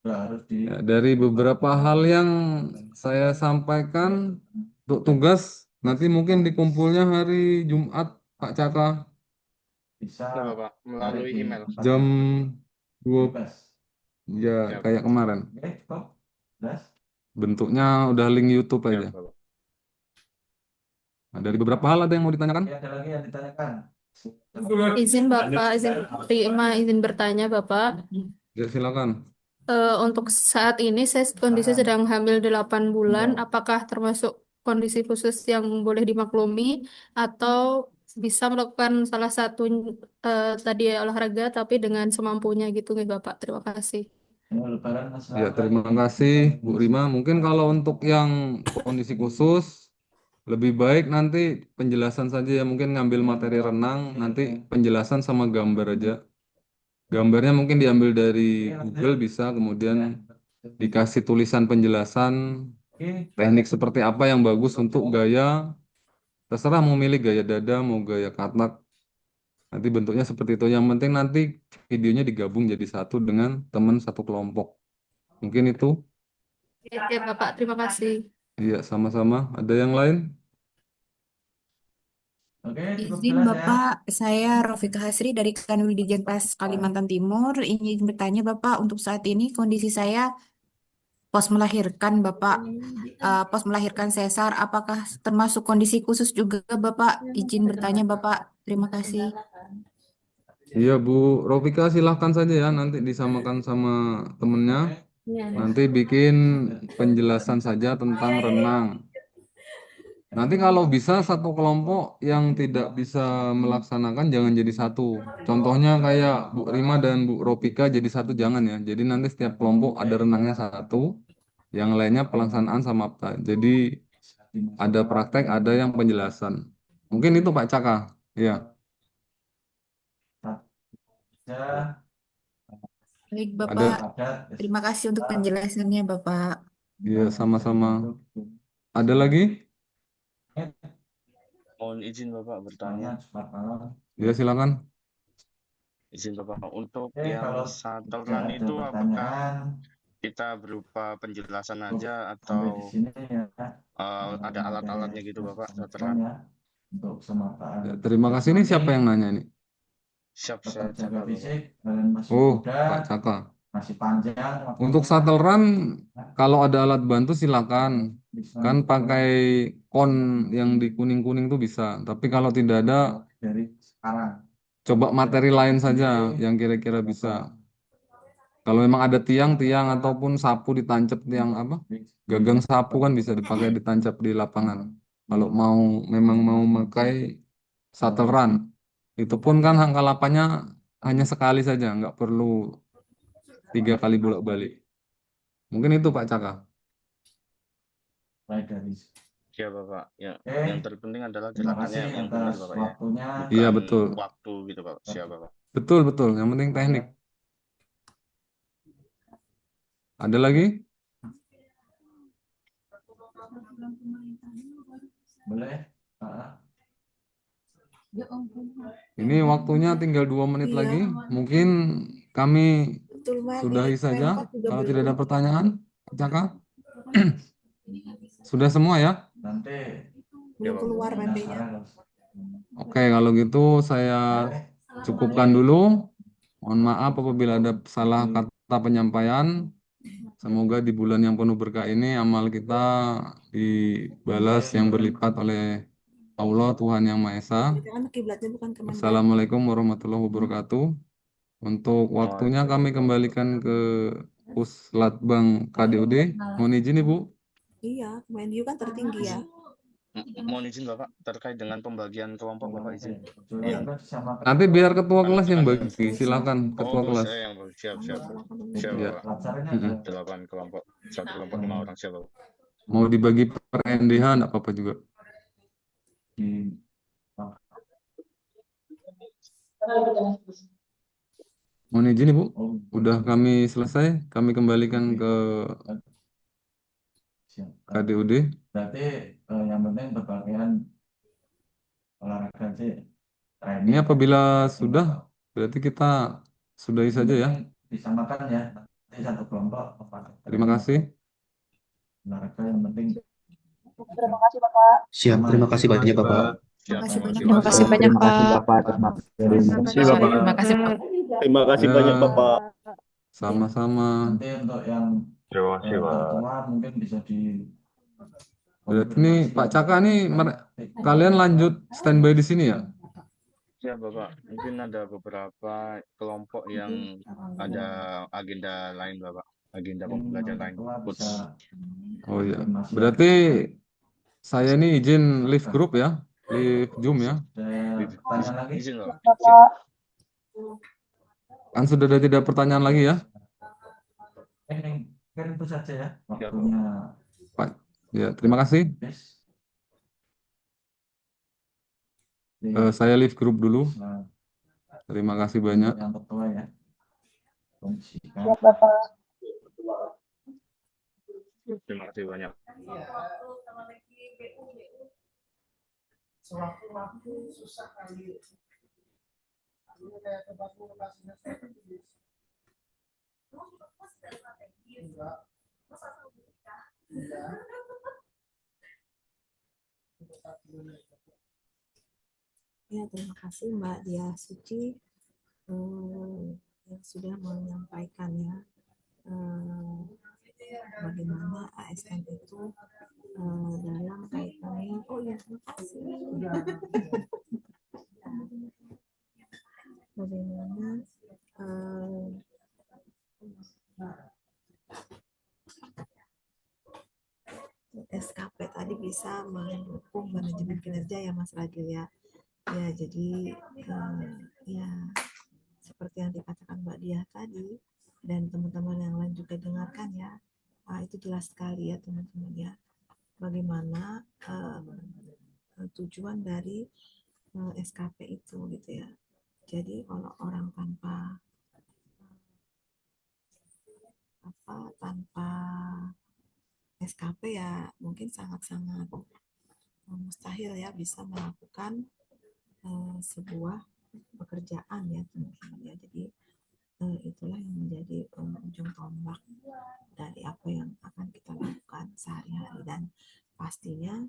harus di Ya, dari beberapa hal yang saya sampaikan untuk tugas, nanti mungkin dikumpulnya hari Jumat, Pak Caka, bisa Ya Bapak, melalui di email. jam 2, bebas. ya Ya, kayak kemarin. Oke, cukup. Jelas? Bentuknya udah link YouTube ya aja. Bapak. Nah, dari beberapa hal ada yang mau ditanyakan? Oke, ada lagi yang ditanyakan? Izin Bapak, izin bertanya Bapak. Ya, silakan. Untuk saat ini saya kondisi sedang hamil 8 bulan. Apakah termasuk kondisi khusus yang boleh dimaklumi atau bisa melakukan salah satu tadi olahraga tapi dengan semampunya gitu nih Bapak. Terima kasih. Ini lebaran Ya, masyarakat. terima kasih Bu Rima. Mungkin kalau untuk yang kondisi khusus, lebih baik nanti penjelasan saja ya. Mungkin ngambil materi renang, nanti penjelasan sama gambar aja. Gambarnya mungkin diambil dari Google bisa, kemudian dikasih tulisan penjelasan Oke, teknik seperti apa yang bagus untuk gaya. Terserah mau milih gaya dada, mau gaya katak. Nanti bentuknya seperti itu. Yang penting nanti videonya digabung jadi satu dengan teman satu kelompok. Mungkin itu. Ya, Bapak, terima kasih. Iya, sama-sama. Ada yang lain? oke, cukup Izin jelas ya. Bapak, saya Rofika Hasri dari Kanwil Dijenpas Kalimantan Timur. Ingin bertanya Bapak, untuk saat ini kondisi saya pos melahirkan Bapak, pos melahirkan sesar, apakah termasuk kondisi khusus juga Bapak? Izin bertanya Bapak, terima kasih. Iya, Bu Rofika silahkan saja ya. Nanti disamakan sama temennya. Nanti bikin penjelasan saja tentang renang. Nanti kalau bisa satu kelompok yang tidak bisa melaksanakan jangan jadi satu. Contohnya kayak Bu Rima dan Bu Ropika jadi satu jangan ya. Jadi nanti setiap kelompok ada renangnya satu, yang lainnya pelaksanaan sama apa. Jadi ada praktek, ada yang penjelasan. Mungkin itu Pak Caka. Ya, Ya, Baik ada. Bapak, padat. terima kasih untuk penjelasannya Bapak. Ya, sama-sama. Ada lagi? Mohon izin Bapak bertanya. Selamat malam. Ya, silakan. Izin Bapak, untuk Oke, yang kalau shuttle tidak run ada itu apakah pertanyaan, kita berupa penjelasan aja sampai di atau sini ya. ada alat-alatnya gitu Bapak, shuttle run? Ya, untuk kesempatan. Ya, terima kasih. Ini siapa yang nanya ini? Siap, Tetap saya jaga Caka Bapak. fisik, kalian masih Oh, muda, Pak Caka. masih panjang. Untuk shuttle run, kalau ada alat bantu silakan. Kan pakai kon yang di kuning-kuning tuh bisa. Tapi kalau tidak ada, dari sekarang. coba materi lain saja yang kira-kira bisa. Kalau memang ada tiang-tiang ataupun sapu ditancap tiang apa? Gagang sapu kan bisa dipakai ditancap di lapangan. Kalau memang mau memakai shuttle run, itu pun kan angkalapannya hanya sekali saja, nggak perlu 3 kali bolak-balik. Mungkin itu Pak Caka. Baik dari. Ya Bapak, ya. Oke, Yang terpenting adalah terima gerakannya kasih yang benar atas Bapak ya. waktunya. Iya, Bukan betul. waktu gitu Bapak. Siap Bapak. Betul, betul. Yang penting teknik. Ada lagi? Boleh? Ah, Ini waktunya tinggal 2 menit Iya. lagi. Mungkin kami Betul, Mbak. sudahi Ini saja. Pemkot juga Kalau belum. tidak ada pertanyaan, Pak Caka. Sudah semua ya? nanti Belum keluar mandenya. Oke, kalau gitu saya cukupkan dulu. Mohon maaf apabila ada salah kata penyampaian. Semoga di bulan yang penuh berkah ini amal kita dibalas yang berlipat oleh Allah Tuhan Yang Maha Esa. Kan kiblatnya bukan ke Mandai. Assalamualaikum warahmatullahi wabarakatuh. Untuk waktunya kami kembalikan ke Puslatbang KDUD. Mohon izin Ibu. Iya, Kemenlu kan tertinggi ya. Mohon izin Bapak terkait dengan pembagian kelompok Bapak izin. Iya. Nanti biar ketua kelas yang bagi. Silakan ketua Oh, kelas. saya yang siap. Siap Ya. Bapak. 8 kelompok, 1 kelompok 5 orang siap Bapak. Mau dibagi per NDH enggak apa-apa juga. Mohon izin Ibu. Udah kami selesai. Kami kembalikan ke KDUD. Berarti yang penting berpakaian olahraga sih. Ini apabila sudah, berarti kita sudahi saja ya. Disamakan ya. Nanti satu kelompok apa Terima kasih. olahraga yang penting Terima kasih Bapak. Siap, terima kasih banyak Bapak. Siap, Terima kasih banyak, terima Bapak. kasih. Terima kasih Bapak atas materinya. kasih, terima kasih, Pak. Terima kasih Ya, banyak Bapak. sama-sama. nanti untuk yang Terima kasih, Pak. tua mungkin bisa di Berarti nih Pak Caka nih kalian lanjut standby di sini ya? Siap, Bapak. Mungkin ada beberapa kelompok yang ada agenda lain, Bapak. Agenda pembelajaran lain. Coach. Oh iya. Berarti saya ini izin live group ya, live Zoom ya. tanya lagi Izin, Bapak. Bapak. Kan sudah ada tidak pertanyaan lagi ya? kan itu saja ya waktunya. Pak. Ya, terima kasih. Yes. Saya live group dulu. Terima kasih banyak. Yang ketua ya. Kondisikan. Siap Bapak. Terima kasih banyak. Sewaktu-waktu susah kali. Ini kayak lokasinya enggak. Ya, terima kasih Mbak Dia Suci yang sudah menyampaikan ya bagaimana ASN itu dalam kaitannya. Oh ya, terima kasih. Bagaimana SKP tadi bisa mendukung manajemen kinerja ya Mas Ragil ya. Ya, jadi ya seperti yang dikatakan Mbak Dia tadi dan teman-teman yang lain juga dengarkan ya. Itu jelas sekali ya teman-teman ya. Bagaimana tujuan dari SKP itu gitu ya. Jadi kalau orang tanpa SKP ya mungkin sangat-sangat mustahil ya bisa melakukan sebuah pekerjaan ya teman-teman ya. Jadi itulah yang menjadi ujung tombak dari apa yang akan kita lakukan sehari-hari dan pastinya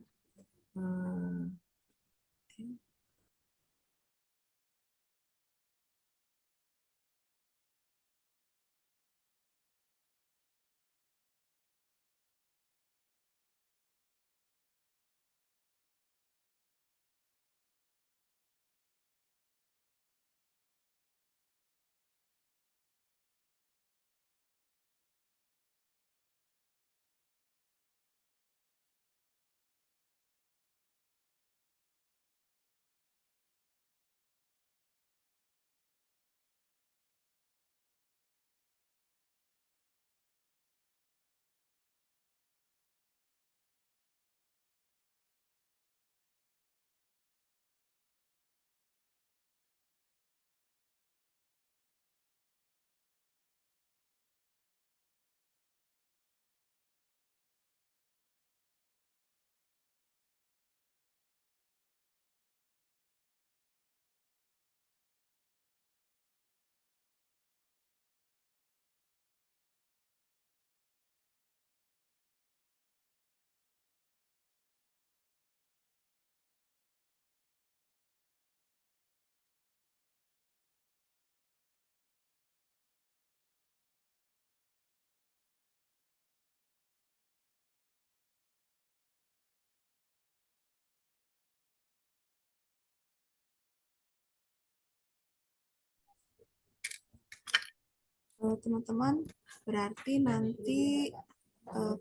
teman-teman berarti nanti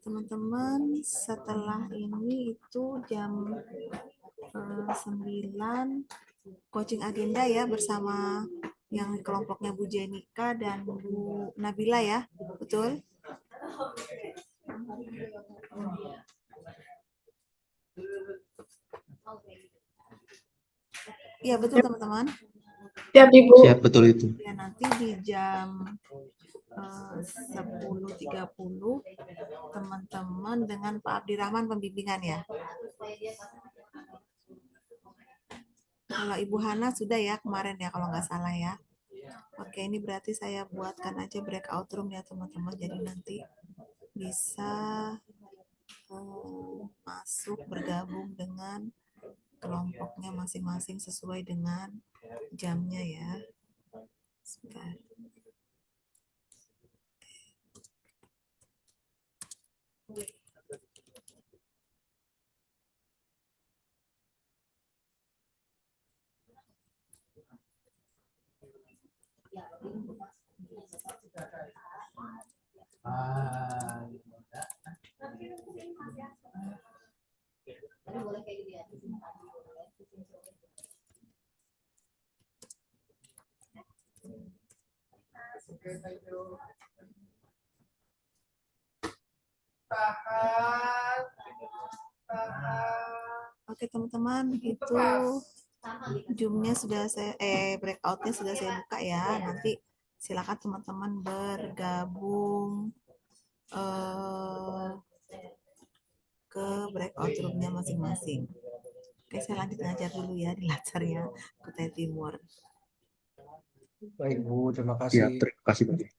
teman-teman setelah ini itu jam 9 coaching agenda ya bersama yang kelompoknya Bu Jenika dan Bu Nabila ya, betul? Iya betul teman-teman. Siap Ibu. Siap, betul itu. Ya nanti di jam 10.30 teman-teman dengan Pak Abdirrahman pembimbingan ya. Kalau Ibu Hana sudah ya kemarin ya kalau nggak salah ya. Oke. Oke, ini berarti saya buatkan aja breakout room ya teman-teman. Jadi nanti bisa masuk bergabung dengan kelompoknya masing-masing sesuai dengan jamnya ya. Sebentar. Oke teman-teman, itu Zoom-nya sudah saya breakout-nya sudah saya buka ya. Nanti silakan teman-teman bergabung ke breakout room-nya masing-masing. Oke, saya lanjut ngajar dulu ya di Latsarnya Kutai Timur. Baik, Bu. Terima kasih. Ya, terima kasih banyak.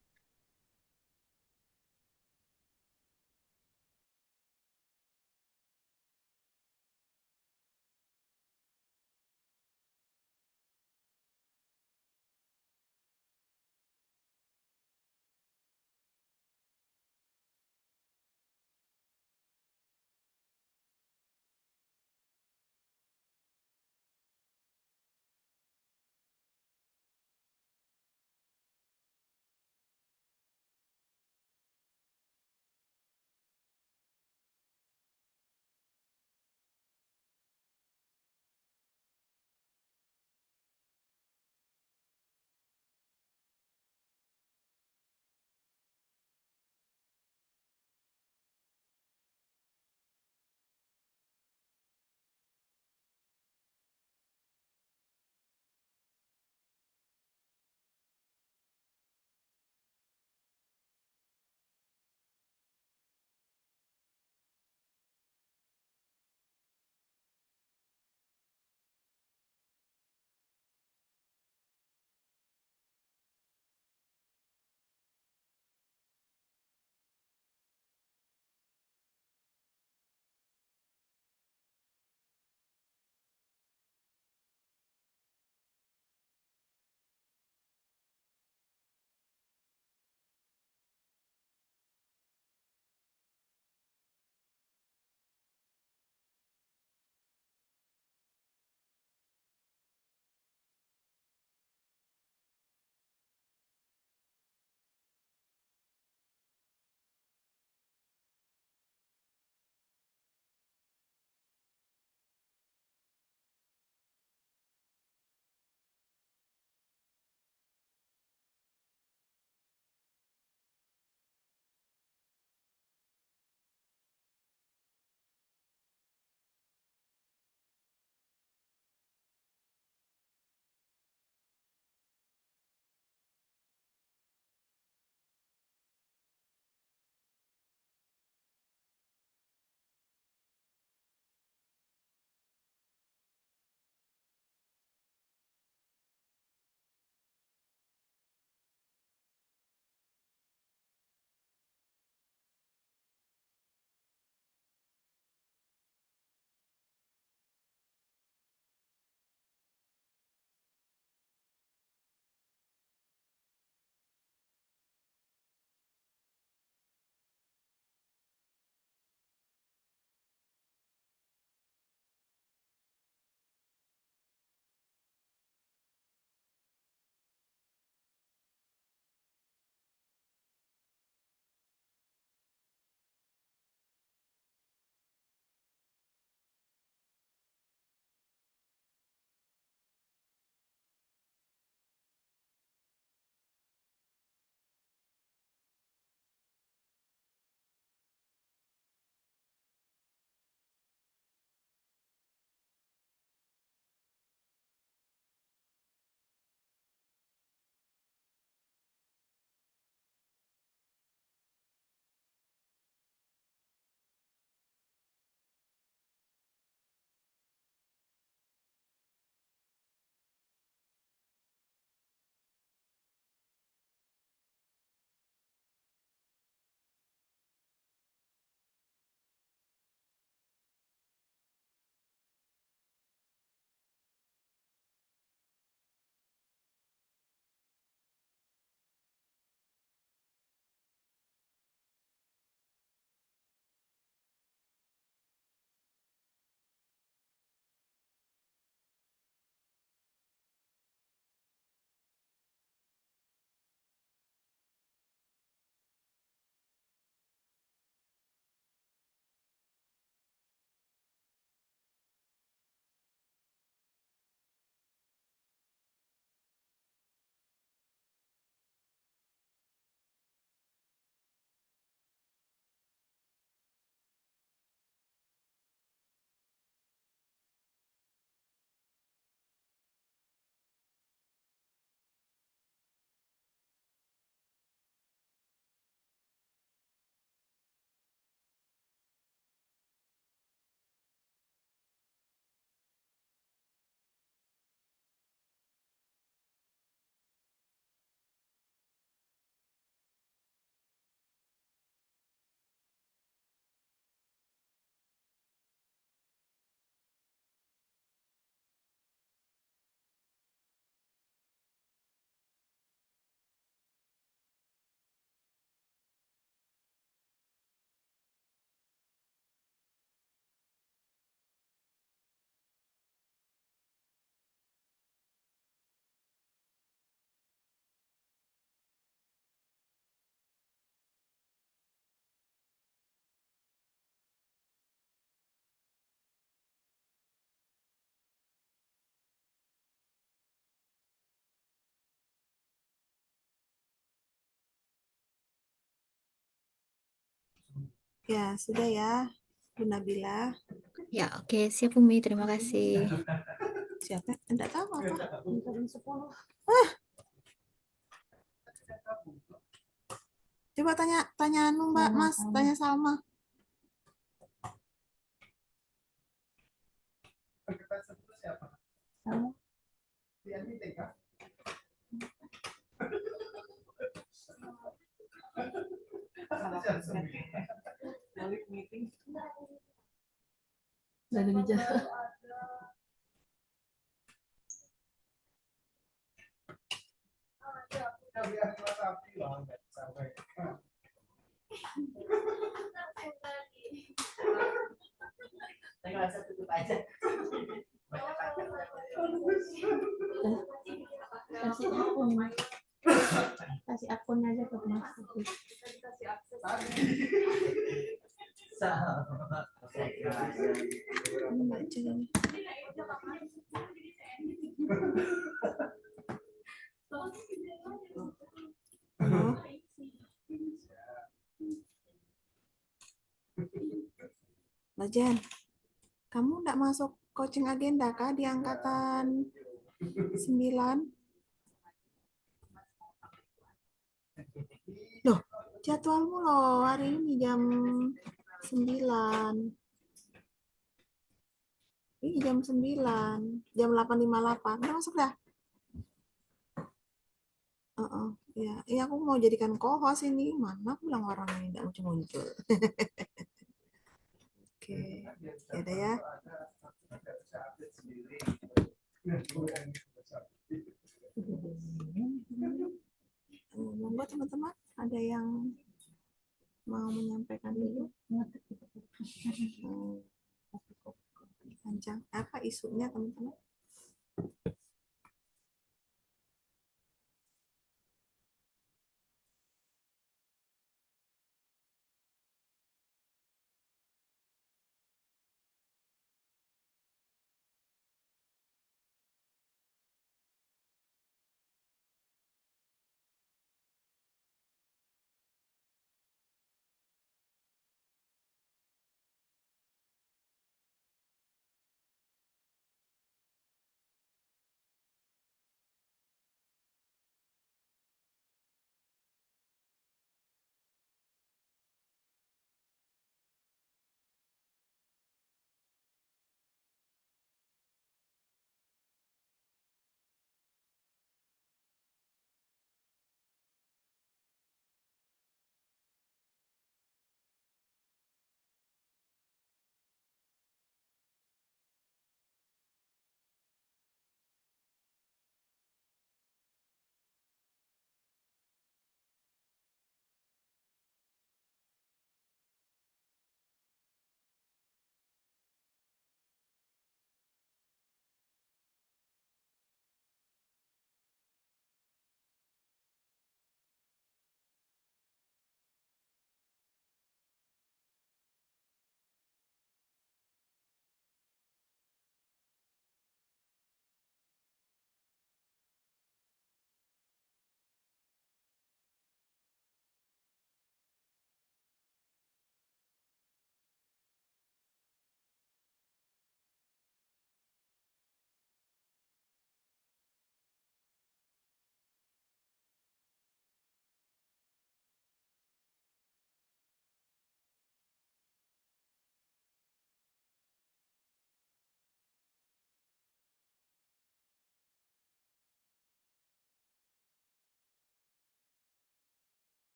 Ya, sudah ya, Bu Nabila. Ya, oke, siap Umi. Terima kasih. Siapa? Enggak tahu apa. Coba tanya anu Mbak, Mas, tanya Salma. Dari bijak. Kasih akun aja ke Mas. Ini baca ini. Halo. Lajen, kamu enggak masuk coaching agenda kah di angkatan 9? Loh, jadwalmu loh hari ini jam 9. Ini jam 9, jam 8.58. Udah masuk dah? Ya, ya aku mau jadikan co-host ini. Mana aku bilang orang ini tidak muncul-muncul. Oke, ya udah ya. Monggo teman-teman, ada yang mau menyampaikan dulu? Panjang apa isunya teman-teman?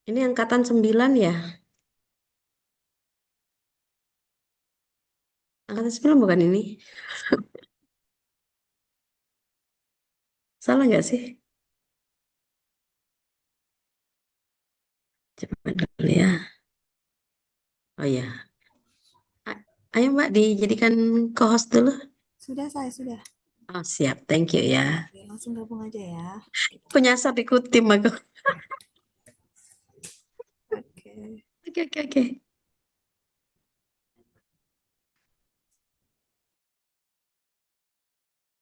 Ini angkatan 9 ya? Angkatan 9 bukan ini? Salah nggak sih? Cepat dulu ya. Oh ya. Ayo Mbak dijadikan co-host dulu. Sudah saya sudah. Oh siap, thank you ya. Oke, langsung gabung aja ya. Aku nyasar ikut tim aku. Oke. Oke.